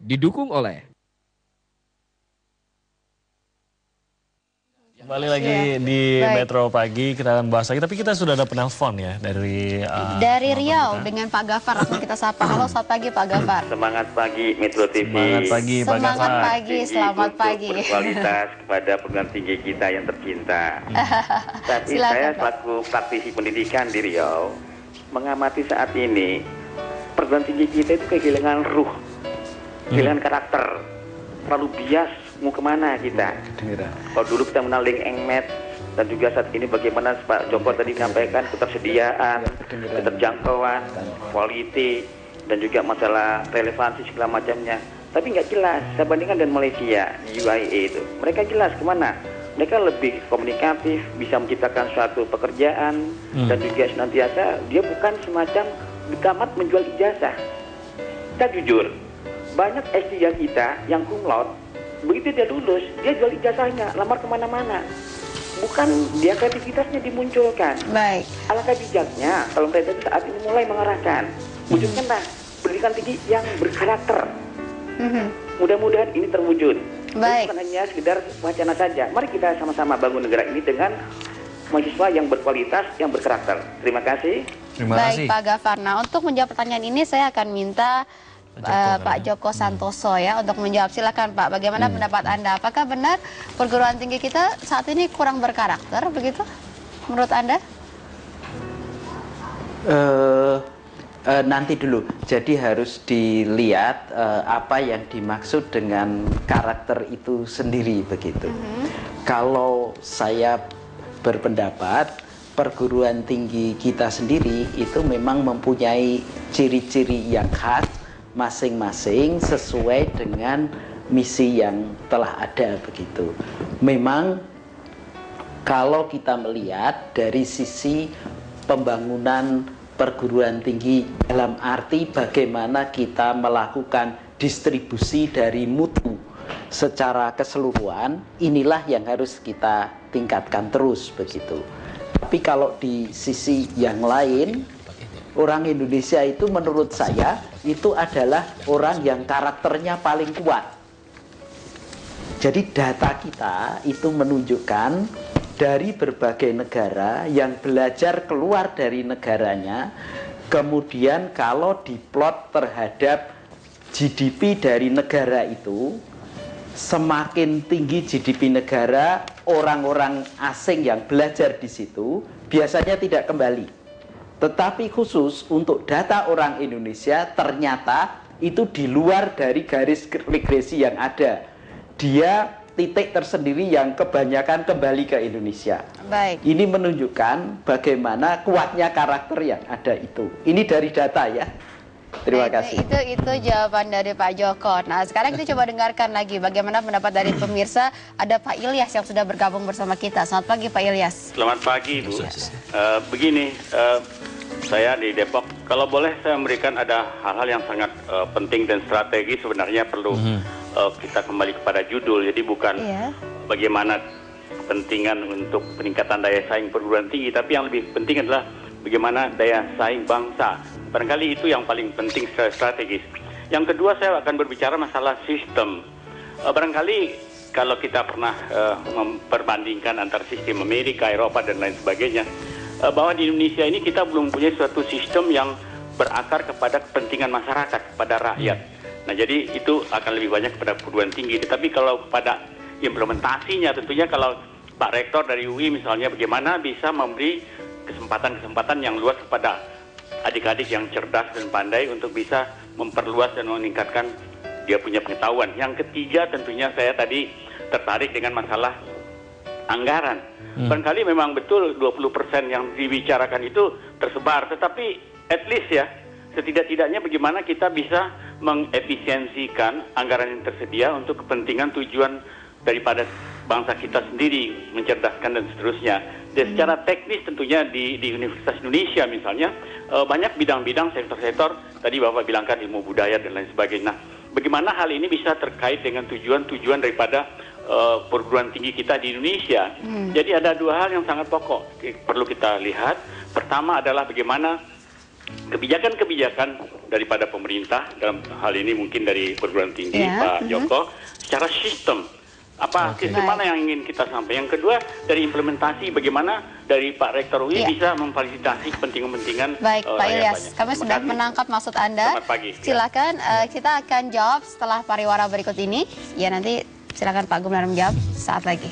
didukung oleh Kembali lagi di Metro Pagi, kita akan bahas lagi. Tapi kita sudah ada penelpon ya dari Riau kita. Dengan Pak Gafar langsung kita sapa. Halo, selamat pagi Pak Gafar. Semangat pagi Metro TV. Semangat pagi Pak Gafar. Semangat pagi, selamat pagi. Berkualitas kepada perguruan tinggi kita yang tercinta. Tapi saya selaku praktisi pendidikan di Riau mengamati saat ini perguruan tinggi kita itu kehilangan ruh, kehilangan karakter, terlalu bias. Mau kemana kita? Kalau dulu kita mengenal Link Engmet, dan juga saat ini bagaimana Pak Joko tadi menyampaikan ketersediaan, keterjangkauan, quality, dan juga masalah relevansi segala macamnya. Tapi nggak jelas. Saya bandingkan dengan Malaysia, UIA itu. Mereka jelas kemana. Mereka lebih komunikatif, bisa menciptakan suatu pekerjaan, dan juga senantiasa dia bukan semacam tamat menjual ijazah. Kita jujur, banyak S3 kita yang cum laude, begitu dia lulus, dia jual ijazahnya, lamar kemana-mana. Bukan dia kreativitasnya dimunculkan. Baik. Alangkah bijaknya kalau mereka saat ini mulai mengarahkan, wujudkanlah pendidikan tinggi yang berkarakter. Mudah-mudahan ini terwujud. Baik. Bukan hanya sekedar wacana saja. Mari kita sama-sama bangun negara ini dengan mahasiswa yang berkualitas, yang berkarakter. Terima kasih. Baik Pak Gafar. Nah, untuk menjawab pertanyaan ini saya akan minta Pak Joko Santoso ya untuk menjawab. Silakan Pak, bagaimana pendapat Anda? Apakah benar perguruan tinggi kita saat ini kurang berkarakter begitu menurut Anda? Nanti dulu, jadi harus dilihat apa yang dimaksud dengan karakter itu sendiri begitu. Kalau saya berpendapat perguruan tinggi kita sendiri itu memang mempunyai ciri-ciri yang khas masing-masing sesuai dengan misi yang telah ada begitu. Memang kalau kita melihat dari sisi pembangunan perguruan tinggi dalam arti bagaimana kita melakukan distribusi dari mutu secara keseluruhan, inilah yang harus kita tingkatkan terus begitu. Tapi kalau di sisi yang lain, orang Indonesia itu menurut saya itu adalah orang yang karakternya paling kuat. Jadi data kita itu menunjukkan dari berbagai negara yang belajar keluar dari negaranya, kemudian kalau diplot terhadap GDP dari negara itu, semakin tinggi GDP negara, orang-orang asing yang belajar di situ biasanya tidak kembali. Tetapi khusus untuk data orang Indonesia ternyata itu di luar dari garis regresi yang ada. Dia titik tersendiri yang kebanyakan kembali ke Indonesia. Baik. Ini menunjukkan bagaimana kuatnya karakter yang ada itu. Ini dari data ya. Terima kasih. Itu jawaban dari Pak Joko. Nah, sekarang kita coba dengarkan lagi bagaimana pendapat dari pemirsa. Ada Pak Ilyas yang sudah bergabung bersama kita. Selamat pagi Pak Ilyas. Selamat pagi Bu. Begini, saya di Depok. Kalau boleh saya memberikan ada hal-hal yang sangat penting dan strategis sebenarnya perlu kita kembali kepada judul. Jadi bukan bagaimana kepentingan untuk peningkatan daya saing perguruan tinggi, tapi yang lebih penting adalah bagaimana daya saing bangsa. Barangkali itu yang paling penting secara strategis. Yang kedua saya akan berbicara masalah sistem. Barangkali kalau kita pernah memperbandingkan antara sistem Amerika, Eropa dan lain sebagainya, bahwa di Indonesia ini kita belum punya suatu sistem yang berakar kepada kepentingan masyarakat, kepada rakyat. Nah jadi itu akan lebih banyak kepada perguruan tinggi. Tetapi kalau pada implementasinya tentunya kalau Pak Rektor dari UI misalnya bagaimana bisa memberi kesempatan-kesempatan yang luas kepada adik-adik yang cerdas dan pandai untuk bisa memperluas dan meningkatkan dia punya pengetahuan. Yang ketiga tentunya saya tadi tertarik dengan masalah anggaran. Barangkali memang betul 20% yang dibicarakan itu tersebar, tetapi at least ya setidak-tidaknya bagaimana kita bisa mengefisiensikan anggaran yang tersedia untuk kepentingan tujuan daripada bangsa kita sendiri, mencerdaskan dan seterusnya. Dan secara teknis tentunya di Universitas Indonesia misalnya banyak bidang-bidang sektor-sektor tadi Bapak bilangkan ilmu budaya dan lain sebagainya. Nah, bagaimana hal ini bisa terkait dengan tujuan-tujuan daripada perguruan tinggi kita di Indonesia. Jadi ada dua hal yang sangat pokok perlu kita lihat. Pertama adalah bagaimana kebijakan-kebijakan daripada pemerintah dalam hal ini mungkin dari perguruan tinggi Pak Joko secara sistem. Sistem mana yang ingin kita sampaikan. Yang kedua dari implementasi bagaimana dari Pak Rektor UI bisa memfasilitasi kepentingan-kepentingan. Baik Pak Ilyas, kami sudah menangkap maksud Anda. Selamat pagi. Silakan kita akan jawab setelah pariwara berikut ini. Ya nanti silakan Pak Gubernur menjawab saat lagi.